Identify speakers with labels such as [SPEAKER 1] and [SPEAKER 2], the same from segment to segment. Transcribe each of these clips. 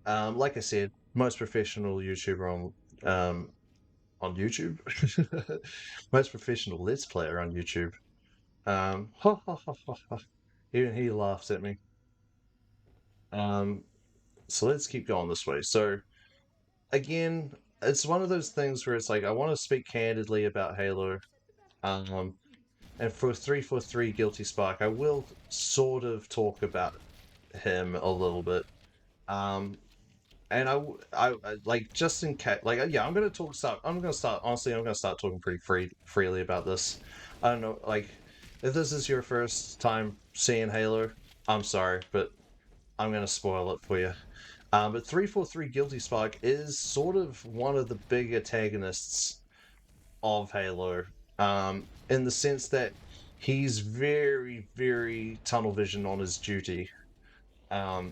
[SPEAKER 1] Like I said, most professional YouTuber on YouTube, most professional Let's Player on YouTube. Ha ha ha ha ha. Even he laughs at me. Um, so let's keep going this way. So again, it's one of those things where it's like I want to speak candidly about Halo. Um, and for 343 Guilty Spark, I will sort of talk about him a little bit. Um, and like just in case, like yeah, I'm gonna talk. Start. I'm gonna start. Honestly, I'm gonna start talking pretty freely about this. I don't know, like if this is your first time seeing Halo, I'm sorry, but I'm gonna spoil it for you. But 343 Guilty Spark is sort of one of the big antagonists of Halo, in the sense that he's very, very tunnel vision on his duty. Um,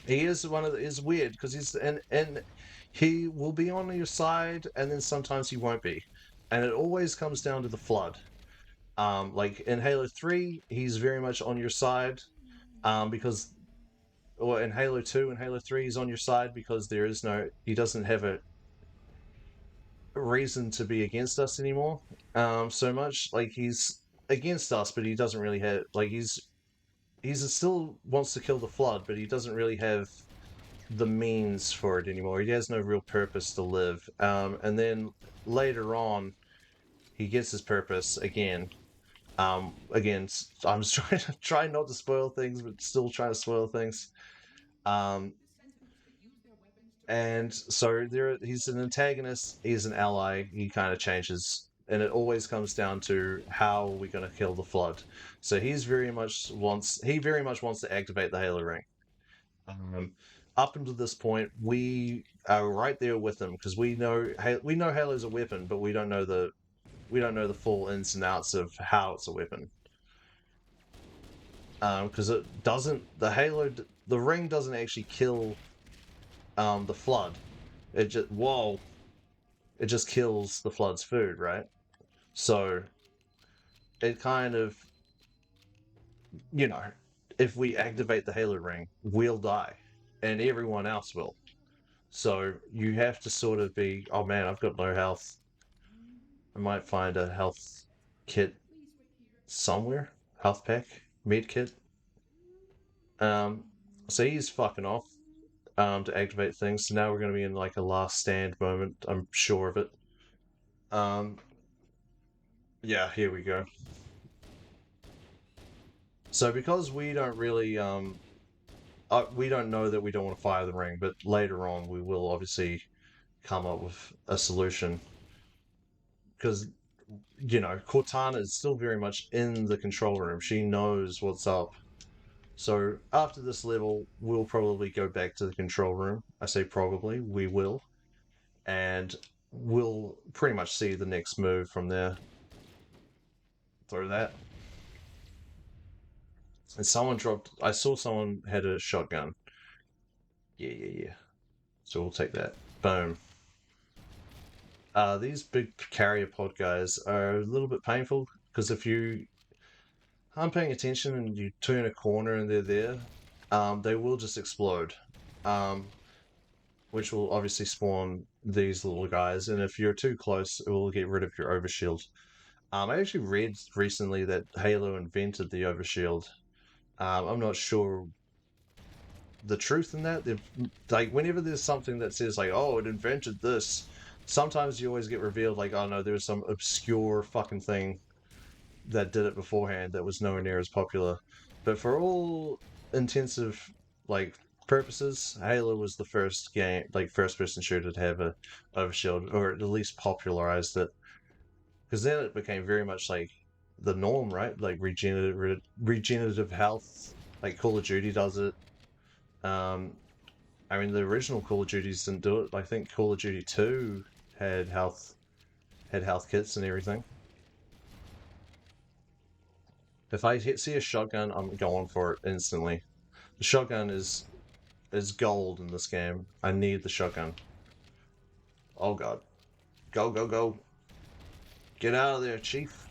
[SPEAKER 1] he is one of the, is weird because and he will be on your side and then sometimes he won't be, and it always comes down to the flood. Like in Halo 3, he's very much on your side, because or in Halo 2 and Halo 3 he's on your side because he doesn't have a reason to be against us anymore. So much like he's against us, but he doesn't really have like he's still wants to kill the flood, but he doesn't really have the means for it anymore. He has no real purpose to live. And then later on, he gets his purpose again. Again, I'm just trying not to spoil things, but still trying to spoil things. Um, and so he's an antagonist. He's an ally. He kind of changes, and it always comes down to how are we going to kill the flood. So he very much wants to activate the Halo ring. Um, Up until this point, we are right there with him because we know Halo's a weapon, but we don't know the full ins and outs of how it's a weapon. Because it doesn't the ring doesn't actually kill the flood. It just kills the flood's food, right? So it kind of, you know, if we activate the Halo ring, we'll die, and everyone else will. So you have to sort of be, oh man, I've got no health. I might find a health kit somewhere. Health pack, med kit. Um, so he's fucking off to activate things. So now we're going to be in like a last stand moment. I'm sure of it. Um, yeah, here we go. So because we don't know that we don't want to fire the ring, but later on we will obviously come up with a solution because Cortana is still very much in the control room. She knows what's up. So after this level, we'll probably go back to the control room. I say probably, we will. And we'll pretty much see the next move from there. Throw that. And I saw someone had a shotgun. Yeah, yeah, yeah. So we'll take that. Boom. These big carrier pod guys are a little bit painful because if you aren't paying attention and you turn a corner and they're there, they will just explode, um, which will obviously spawn these little guys. And if you're too close, it will get rid of your overshield. I actually read recently that Halo invented the overshield. I'm not sure the truth in that. Like whenever there's something that says like, "Oh, it invented this," sometimes you always get revealed like, "Oh no, there's some obscure fucking thing that did it beforehand that was nowhere near as popular." But for all intensive like purposes, Halo was the first game, like first person shooter to have a overshield, or at least popularized it. Because then it became very much like the norm, right? Like regenerative health, like Call of Duty does it. Um, I mean, the original Call of Duties didn't do it. I think Call of Duty 2 had health kits and everything. If see a shotgun, I'm going for it instantly. The shotgun is gold in this game. I need the shotgun. Oh god. Go, go, go. Get out of there, chief.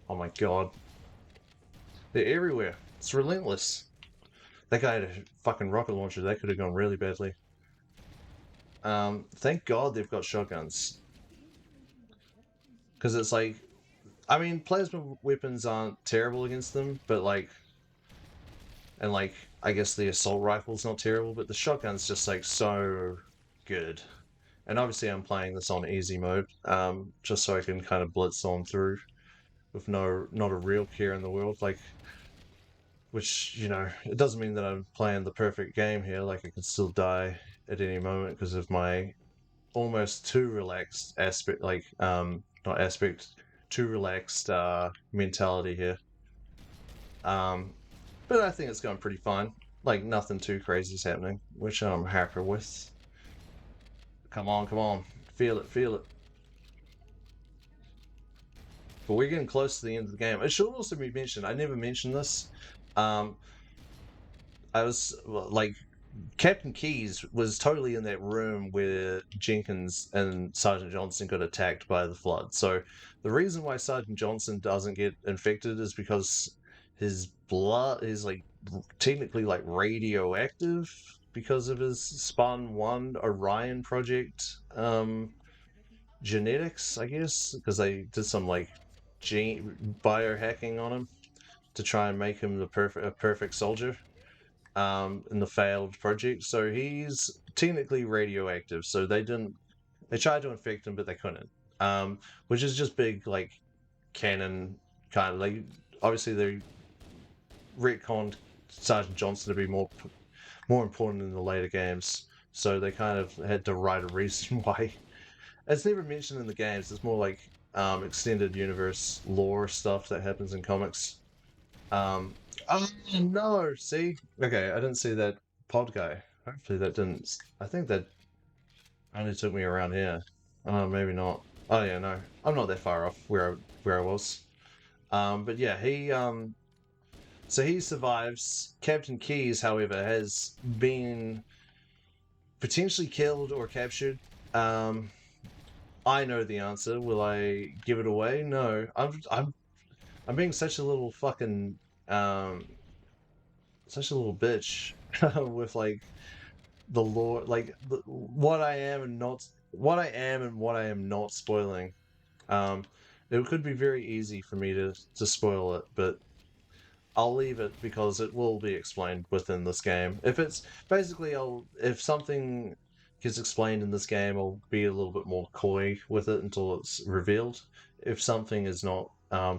[SPEAKER 1] Oh my god. They're everywhere. It's relentless. That guy had a fucking rocket launcher. That could have gone really badly. Thank God they've got shotguns. Because it's like, I mean, plasma weapons aren't terrible against them, but like, and like, I guess the assault rifle's not terrible, but the shotgun's just like so good. And obviously I'm playing this on easy mode, just so I can kind of blitz on through with not a real care in the world. Like, which, you know, it doesn't mean that I'm playing the perfect game here. Like, I can still die at any moment because of my almost too relaxed aspect, like, not aspect, too relaxed mentality here. But I think it's going pretty fine. Like, nothing too crazy is happening, which I'm happy with. Come on, come on. Feel it, feel it. But we're getting close to the end of the game. It should also be mentioned, I never mentioned this. Um, I was, well, like, Captain Keyes was totally in that room where Jenkins and Sergeant Johnson got attacked by the flood. So the reason why Sergeant Johnson doesn't get infected is because his blood is like technically like radioactive because of his Spawn 1 Orion project genetics, I guess, because they did some like gene biohacking on him to try and make him a perfect soldier in the failed project. So he's technically radioactive. So they tried to infect him, but they couldn't. Which is just big, like, canon kind of, like, obviously they retconned Sergeant Johnson to be more important in the later games. So they kind of had to write a reason why. It's never mentioned in the games. It's more like extended universe lore stuff that happens in comics. Um, oh no! See, okay, I didn't see that pod guy. Hopefully that didn't. I think that only took me around here. Oh, maybe not. Oh yeah, no, I'm not that far off where I was. But yeah, so he survives. Captain Keyes, however, has been potentially killed or captured. Um, I know the answer. Will I give it away? No. I'm being such a little fucking um such a little bitch with like the lore, like what I am and what I am not spoiling. Um, it could be very easy for me to spoil it, but I'll leave it because it will be explained within this game. If it's basically, if something gets explained in this game, I'll be a little bit more coy with it until it's revealed. If something is not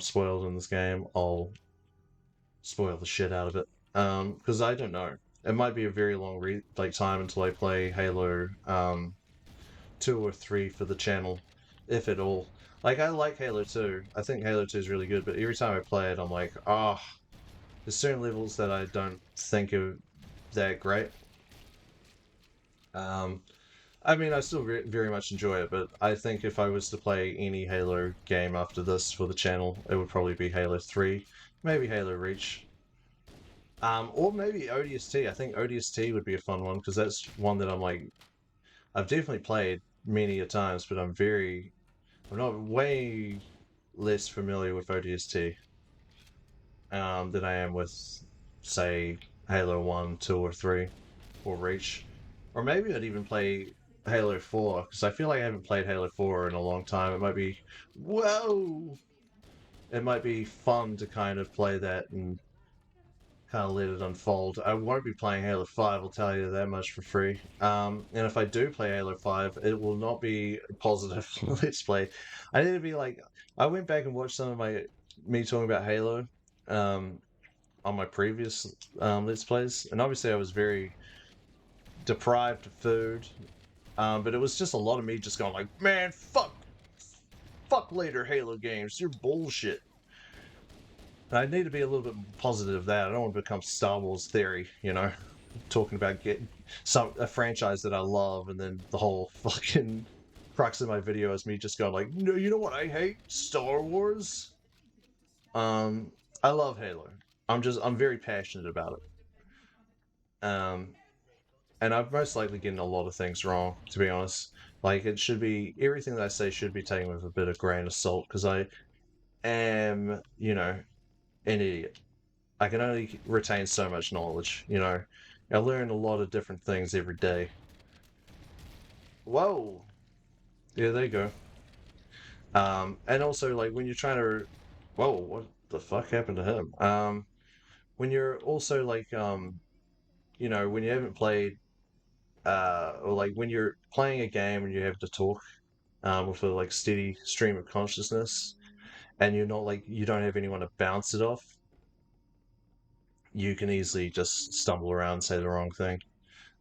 [SPEAKER 1] spoiled in this game, I'll spoil the shit out of it. Because I don't know. It might be a very long time until I play Halo 2 or 3 for the channel, if at all. Like, I like Halo 2. I think Halo 2 is really good, but every time I play it, I'm like, ah, there's certain levels that I don't think are that great. Um, I mean, I still very much enjoy it, but I think if I was to play any Halo game after this for the channel, it would probably be Halo 3, maybe Halo Reach. Or maybe ODST. I think ODST would be a fun one because that's one that I'm like, I've definitely played many a times, but I'm not way less familiar with ODST than I am with, say, Halo 1, 2, or 3, or Reach. Or maybe I'd even play Halo 4 because I feel like I haven't played Halo 4 in a long time. It might be, whoa! It might be fun to kind of play that and kind of let it unfold. I won't be playing Halo 5, I'll tell you that much for free. And if I do play Halo 5, it will not be a positive let's play. I need to be like, I went back and watched some of me talking about Halo um, on my previous let's plays, and obviously I was very deprived of food, but it was just a lot of me just going like, man, fuck later Halo games, you're bullshit. I need to be a little bit positive of that. I don't want to become Star Wars theory, you know, talking about getting a franchise that I love, and then the whole fucking crux of my video is me just going like, no, you know what I hate? Star Wars. Um, I love Halo. I'm very passionate about it. And I'm most likely getting a lot of things wrong, to be honest. Like, it should be, everything that I say should be taken with a bit of grain of salt, because I am, you know, an idiot. I can only retain so much knowledge, you know. I learn a lot of different things every day. Whoa! Yeah, there you go. And also like when you're trying to, whoa, what the fuck happened to him? When you're also like, you know, when you haven't played, or like when you're playing a game and you have to talk, with a like steady stream of consciousness, and you're not like you don't have anyone to bounce it off, you can easily just stumble around and say the wrong thing,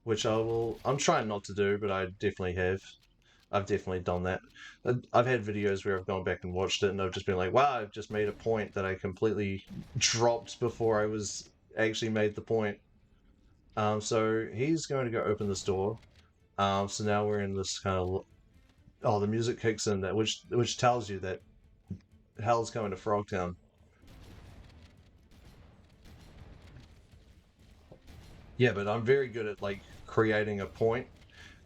[SPEAKER 1] which I'm trying not to do, but I definitely have. I've definitely done that. I've had videos where I've gone back and watched it, and I've just been like, "Wow, I've just made a point that I completely dropped before I was actually made the point." So he's going to go open this door. So now we're in this kind of, oh, the music kicks in, that which tells you that hell's coming to Frogtown. Yeah, but I'm very good at like creating a point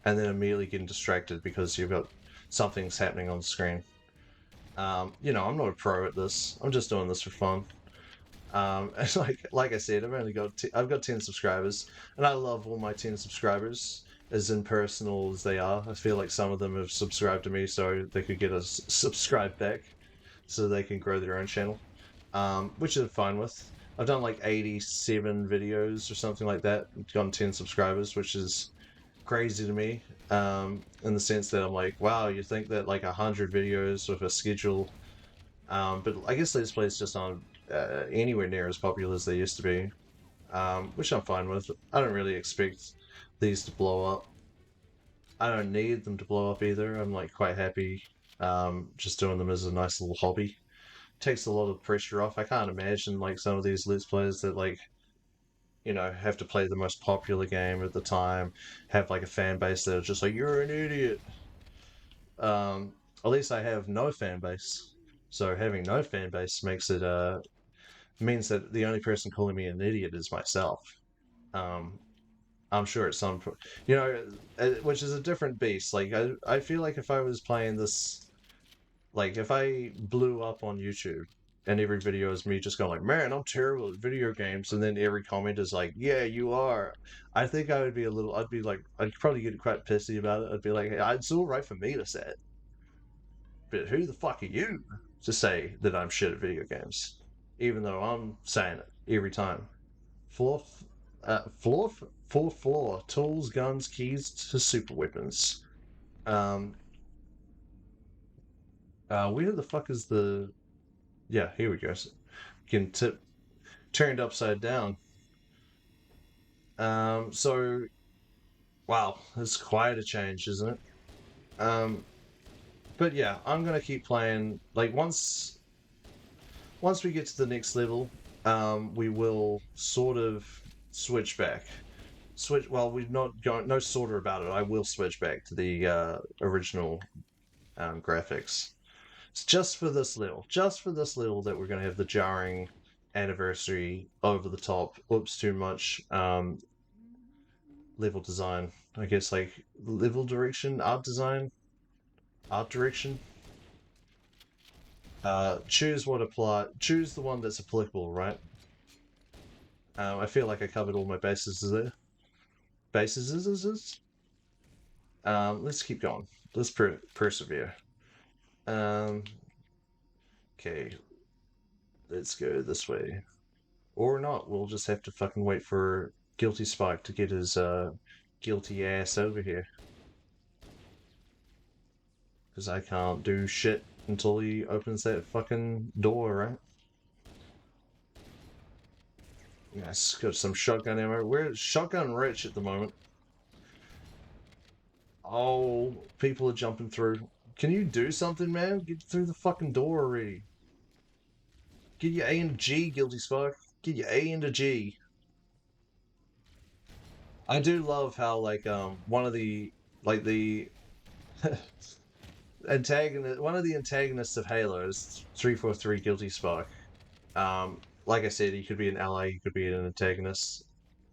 [SPEAKER 1] and then immediately getting distracted because you've got something's happening on the screen. You know, I'm not a pro at this. I'm just doing this for fun. And like I said, I've got 10 subscribers, and I love all my 10 subscribers, as impersonal as they are. I feel like some of them have subscribed to me so they could get us subscribe back, so they can grow their own channel, which I'm fine with. I've done like 87 videos or something like that, gotten 10 subscribers, which is crazy to me. In the sense that I'm like, wow, you think that like 100 videos with a schedule, but I guess Let's Plays just aren't anywhere near as popular as they used to be, which I'm fine with. I don't really expect these to blow up. I don't need them to blow up either. I'm like quite happy, just doing them as a nice little hobby. Takes a lot of pressure off. I can't imagine like some of these Let's Plays that like, you know, have to play the most popular game at the time, have like a fan base that are just like, you're an idiot. At least I have no fan base. So having no fan base makes it means that the only person calling me an idiot is myself. Um, I'm sure at some point, you know, which is a different beast. Like I feel like if I was playing this, like if I blew up on YouTube and every video is me just going like, man, I'm terrible at video games, and then every comment is like, yeah, you are. I think I would be a little. I'd be like, I'd probably get quite pissy about it. I'd be like, hey, it's all right for me to say it, but who the fuck are you to say that I'm shit at video games? Even though I'm saying it every time. Floor, floor, fourth floor. Tools, guns, keys to super weapons. Um, where the fuck is the? Yeah, here we go. So, can tip turned upside down. So wow, it's quite a change, isn't it? Um, but yeah, I'm gonna keep playing. Like once we get to the next level, we will sort of switch back. Switch. Well, we're not going. No sort of about it. I will switch back to the original graphics. It's just for this level. Just for this level that we're going to have the jarring anniversary over the top. Oops, too much level design. I guess like level direction, art direction. Choose what apply. Choose the one that's applicable, right? I feel like I covered all my bases there. Bases is. Let's keep going. Let's persevere. Um, okay, let's go this way. Or not, we'll just have to fucking wait for Guilty Spike to get his guilty ass over here. Because I can't do shit until he opens that fucking door, right? Yes, got some shotgun ammo. We're shotgun rich at the moment. Oh, people are jumping through. Can you do something, man? Get through the fucking door already. Get your A and G, Guilty Spike. Get your A and a G. I do love how like one of the like the antagonist one of the antagonists of Halo is 343 Guilty Spark. Like I said, he could be an ally, he could be an antagonist,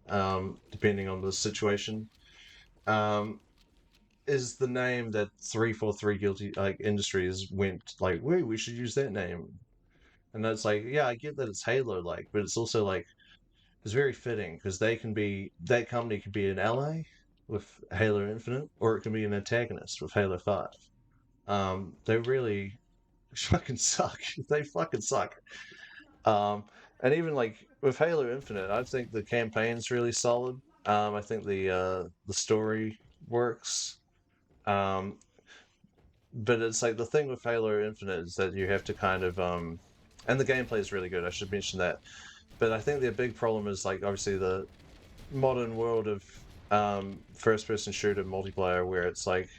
[SPEAKER 1] depending on the situation. Um, is the name that 343 Guilty like Industries went like, wait, we should use that name. And that's like, yeah, I get that it's Halo like, but it's also like is very fitting because that company can be an ally with Halo Infinite, or it can be an antagonist with Halo 5. They really fucking suck. They fucking suck. Um, and even like with Halo Infinite, I think the campaign's really solid. I think the story works. Um, but it's like the thing with Halo Infinite is that you have to kind of and the gameplay is really good. I should mention that. But I think their big problem is like obviously the modern world of first person shooter multiplayer where it's like,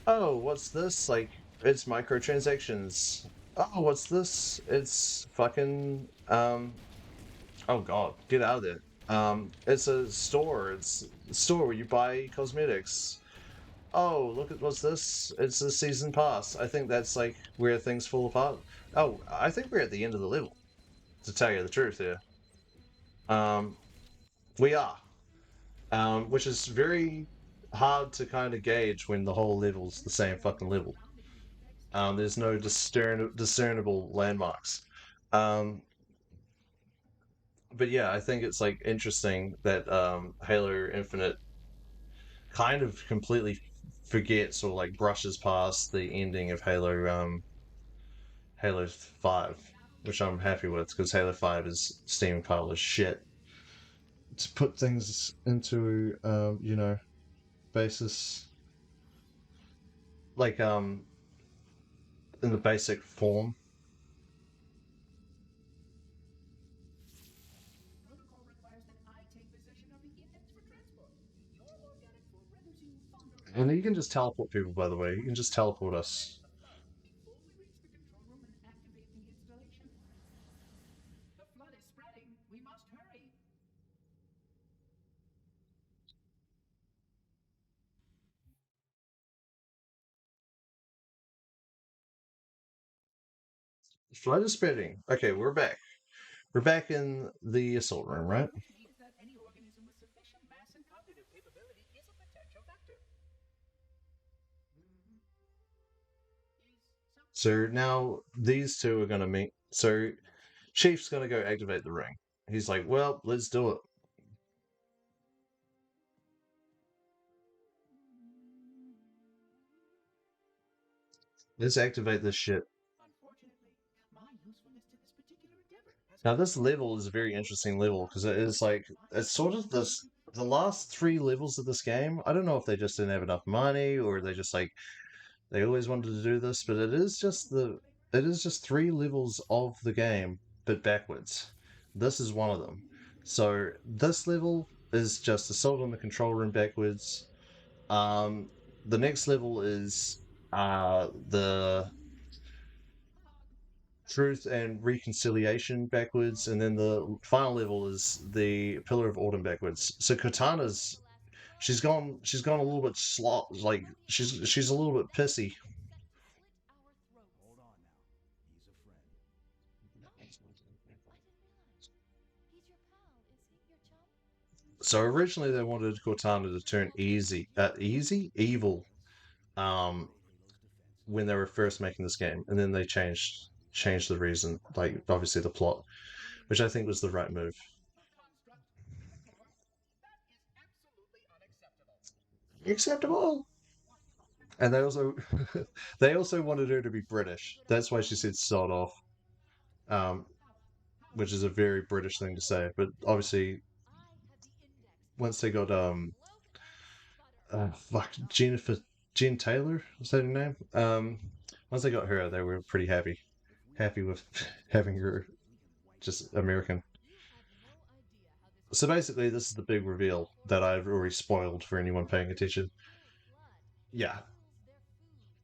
[SPEAKER 1] oh, what's this? Like it's microtransactions. Oh, what's this? It's fucking oh god, get out of there. It's a store. It's a store where you buy cosmetics. Oh, look at what's this? It's a season pass. I think that's like where things fall apart. Oh, I think we're at the end of the level, to tell you the truth here. Um, we are. Which is very hard to kind of gauge when the whole level's the same fucking level. There's no discernible landmarks. Um, but yeah, I think it's like interesting that Halo Infinite kind of completely forgets or like brushes past the ending of Halo 5, which I'm happy with because Halo 5 is steaming pile of shit. To put things into basis like in the basic form. And you can just teleport people, by the way. You can just teleport us. Flood is spreading. Okay, we're back. We're back in the assault room, right? So now these two are going to meet. So Chief's going to go activate the ring. He's like, well, let's do it. Let's activate this shit. Now this level is a very interesting level because it is like it's sort of the last three levels of this game. I don't know if they just didn't have enough money or they just like they always wanted to do this, but it is just three levels of the game but backwards. This is one of them. So this level is just assault on the control room backwards. Um, the next level is the truth and reconciliation backwards, and then the final level is the pillar of autumn backwards. So Cortana's she's gone a little bit like she's a little bit pissy. So originally they wanted Cortana to turn evil, um, when they were first making this game, and then they changed the reason, like obviously the plot, which I think was the right move. Acceptable. And they also they also wanted her to be British. That's why she said "sod off," um, which is a very British thing to say. But obviously, once they got fuck Jennifer Jen Taylor, was that her name? Once they got her, they were pretty happy with having her just American. So basically, this is the big reveal that I've already spoiled for anyone paying attention. Yeah.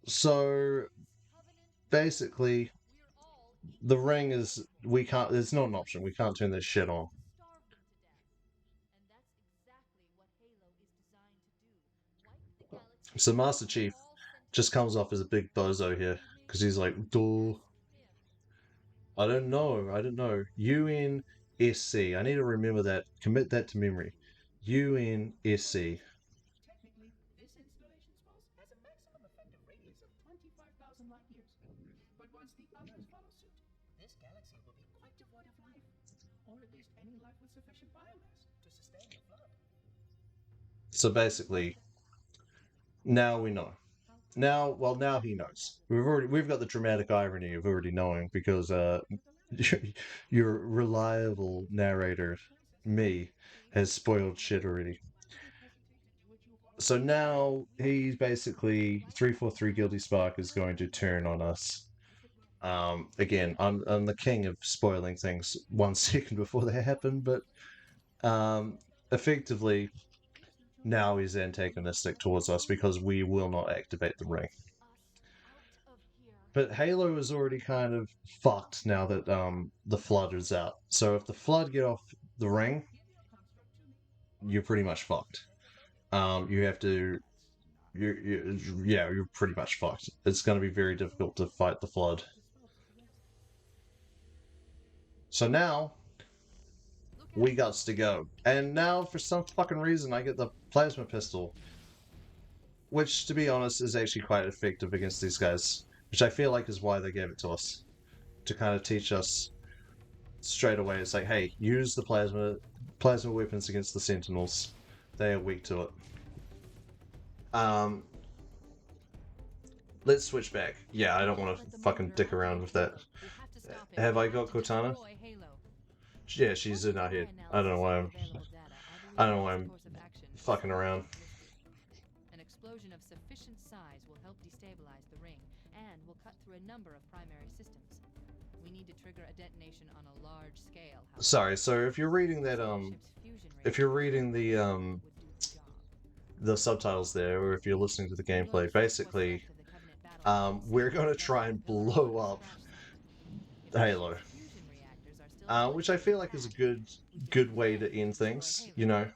[SPEAKER 1] So basically, the ring is we can't. It's not an option. We can't turn this shit on. So Master Chief just comes off as a big bozo here because he's like, "Duh, I don't know. I don't know. UNSC. I need to remember that. Commit that to memory. UNSC. So basically, now we know. Now he knows. We've got the dramatic irony of already knowing because your reliable narrator, me, has spoiled shit already. So now he's basically 343 Guilty Spark is going to turn on us. Again, I'm the king of spoiling things 1 second before they happen, but um, effectively now he's antagonistic towards us because we will not activate the ring. But Halo is already kind of fucked now that the flood is out. So if the flood get off the ring, you're pretty much fucked. You have to, yeah, you're pretty much fucked. It's going to be very difficult to fight the flood. So now we got to go, and now for some fucking reason I get the plasma pistol, which to be honest is actually quite effective against these guys, which I feel like is why they gave it to us to kind of teach us straight away. It's like, hey, use the plasma weapons against the Sentinels. They are weak to it. Um, let's switch back. Yeah, I don't want to fucking dick around with that. Have I got Cortana? Yeah, she's in our head. I don't know why I'm fucking around.
[SPEAKER 2] An explosion of sufficient size will help destabilize the ring and will cut through a number of primary systems. We need to trigger a detonation on a large scale.
[SPEAKER 1] Sorry, so if you're reading that if you're reading the subtitles there, or if you're listening to the gameplay, basically, we're going to try and blow up Halo, which I feel like is a good way to end things. You know,